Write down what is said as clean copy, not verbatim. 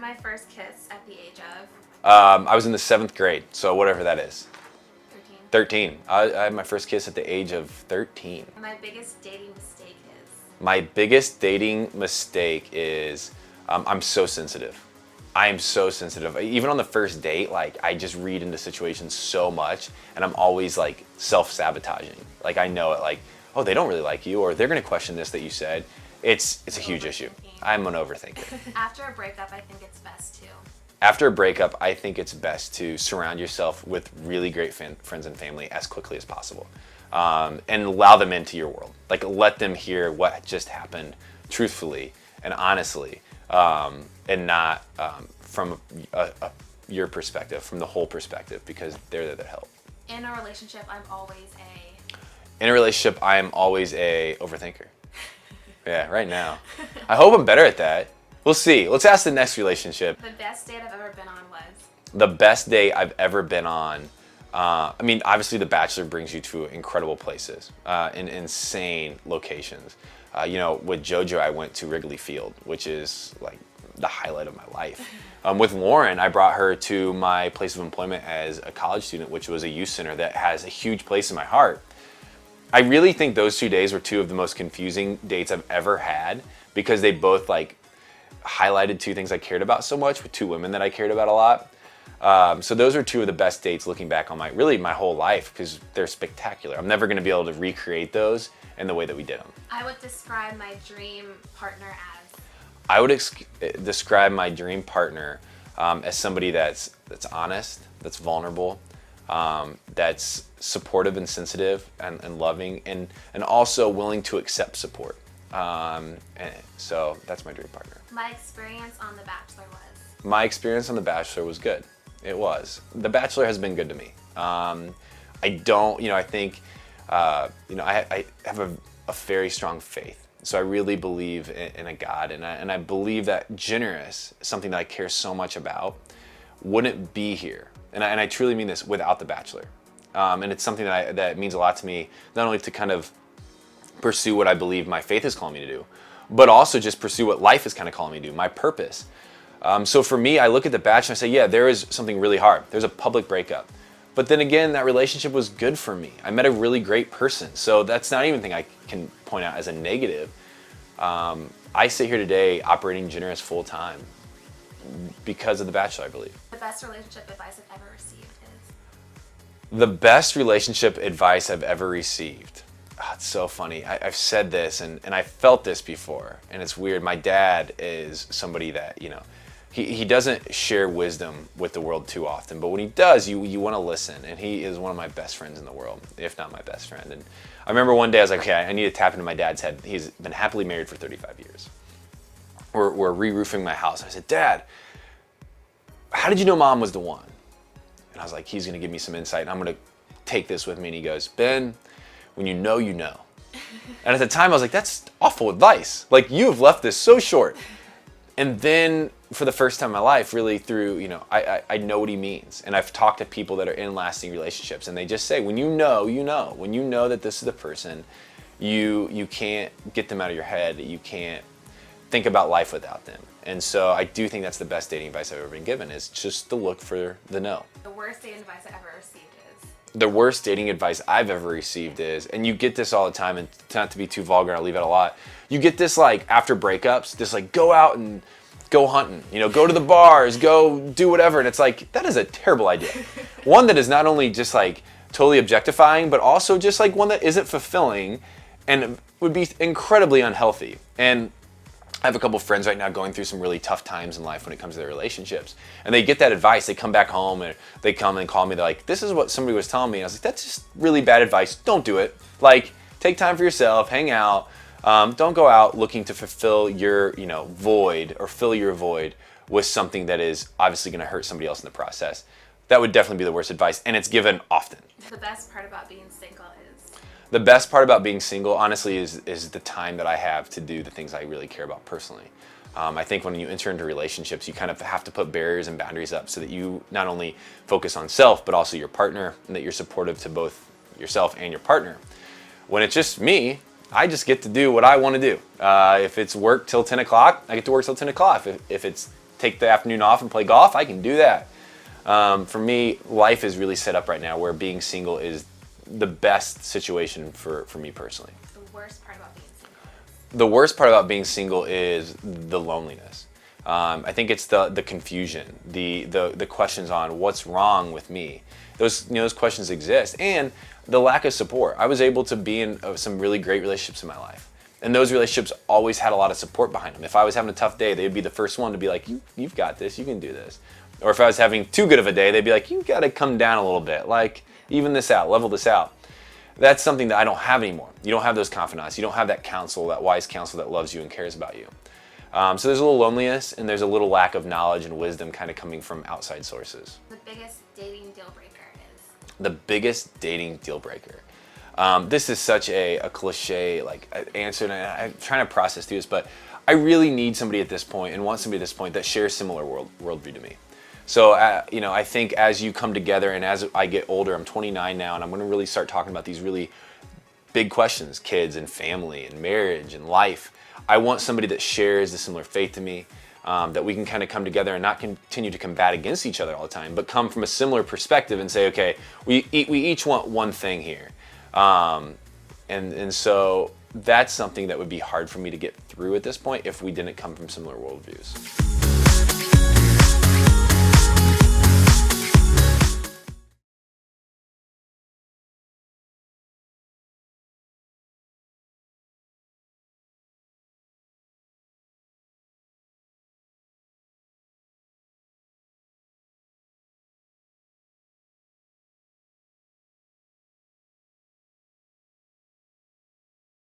my first kiss at the age of I was in the 7th grade, so whatever that is. 13. 13. I had my first kiss at the age of 13. My biggest dating mistake is My biggest dating mistake is I'm so sensitive. I am so sensitive. Even on the first date, like I just read into situations so much, and I'm always like self-sabotaging. Like I know it, like, oh, they don't really like you, or they're gonna question this that you said. It's a huge issue. I'm an overthinker. after a breakup, I think it's best to After a breakup, I think it's best to surround yourself with really great friends and family as quickly as possible, and allow them into your world. Like let them hear what just happened truthfully and honestly, and not from your perspective, from the whole perspective, because they're there to help. In a relationship, I'm always In a relationship, I am always a overthinker. Yeah, right now. I hope I'm better at that. We'll see. Let's ask the next relationship. the best date I've ever been on was The best date I've ever been on. I mean, obviously, The Bachelor brings you to incredible places, in insane locations. You know, with JoJo, I went to Wrigley Field, which is like the highlight of my life. With Lauren, I brought her to my place of employment as a college student, which was a youth center that has a huge place in my heart. I really think those 2 days were two of the most confusing dates I've ever had, because they both like highlighted two things I cared about so much with two women that I cared about a lot. So those are two of the best dates looking back on my whole life, because they're spectacular. I'm never going to be able to recreate those in the way that we did them. I would describe my dream partner as I would describe my dream partner as somebody that's honest, that's vulnerable, that's supportive and sensitive and loving, and also willing to accept support. And so that's my dream partner. my experience on The Bachelor was My experience on The Bachelor was good. It was. The Bachelor has been good to me. I don't, I think, I have a very strong faith. So I really believe in a God, and I believe that generous, something that I care so much about, wouldn't be here. And I truly mean this, without The Bachelor. And it's something that means a lot to me, not only to kind of pursue what I believe my faith is calling me to do, but also just pursue what life is kind of calling me to do, my purpose. So for me, I look at The Bachelor and I say, yeah, there is something really hard. There's a public breakup. But then again, that relationship was good for me. I met a really great person. So that's not even a thing I can point out as a negative. I sit here today operating generous full time because of The Bachelor, I believe. the best relationship advice I've ever received is The best relationship advice I've ever received. Oh, it's so funny. I've said this and I felt this before, and it's weird. My dad is somebody that, he doesn't share wisdom with the world too often, but when he does, you want to listen, and he is one of my best friends in the world, if not my best friend. And I remember one day I was like, okay, I need to tap into my dad's head. He's been happily married for 35 years. We're re-roofing my house. I said, Dad, how did you know Mom was the one? And I was like, he's going to give me some insight, and I'm going to take this with me. And he goes, Ben, when you know, you know. And at the time, I was like, that's awful advice. Like, you have left this so short. And then for the first time in my life, really through, I know what he means. And I've talked to people that are in lasting relationships, and they just say, when you know, you know. When you know that this is the person, you can't get them out of your head. You can't think about life without them. And so I do think that's the best dating advice I've ever been given, is just to look for the no. the worst dating advice I ever received is The worst dating advice I've ever received is, and you get this all the time, and not to be too vulgar, I'll leave it a lot. You get this like after breakups, this like go out and go hunting, go to the bars, go do whatever. And it's like, that is a terrible idea. One that is not only just like totally objectifying, but also just like one that isn't fulfilling and would be incredibly unhealthy. And I have a couple friends right now going through some really tough times in life when it comes to their relationships. And they get that advice, they come back home and they come and call me, they're like, this is what somebody was telling me. And I was like, that's just really bad advice. Don't do it. Like, take time for yourself, hang out. Don't go out looking to fulfill your, void, or fill your void with something that is obviously going to hurt somebody else in the process. That would definitely be the worst advice, and it's given often. the best part about being single is The best part about being single, honestly, is the time that I have to do the things I really care about personally. I think when you enter into relationships, you kind of have to put barriers and boundaries up so that you not only focus on self, but also your partner, and that you're supportive to both yourself and your partner. When it's just me, I just get to do what I want to do. If it's work till 10 o'clock, I get to work till 10 o'clock. If it's take the afternoon off and play golf, I can do that. For me, life is really set up right now where being single is the best situation for me personally. The worst part about being single? The worst part about being single is the loneliness. I think it's the confusion, the questions on what's wrong with me. Those questions exist, and the lack of support. I was able to be in some really great relationships in my life, and those relationships always had a lot of support behind them. If I was having a tough day, they'd be the first one to be like, you've got this, you can do this. Or if I was having too good of a day, they'd be like, you got to come down a little bit, like even this out, level this out. That's something that I don't have anymore. You don't have those confidants. You don't have that counsel, that wise counsel that loves you and cares about you. So there's a little loneliness, and there's a little lack of knowledge and wisdom kind of coming from outside sources. The biggest dating deal breaker is? The biggest dating deal breaker. This is such a cliche answer, and I'm trying to process through this, but I really need somebody at this point and want somebody at this point that shares similar worldview to me. So, I think as you come together and as I get older, I'm 29 now, and I'm going to really start talking about these really big questions, kids and family and marriage and life. I want somebody that shares a similar faith to me, that we can kind of come together and not continue to combat against each other all the time, but come from a similar perspective and say, okay, we each want one thing here. And so that's something that would be hard for me to get through at this point if we didn't come from similar worldviews.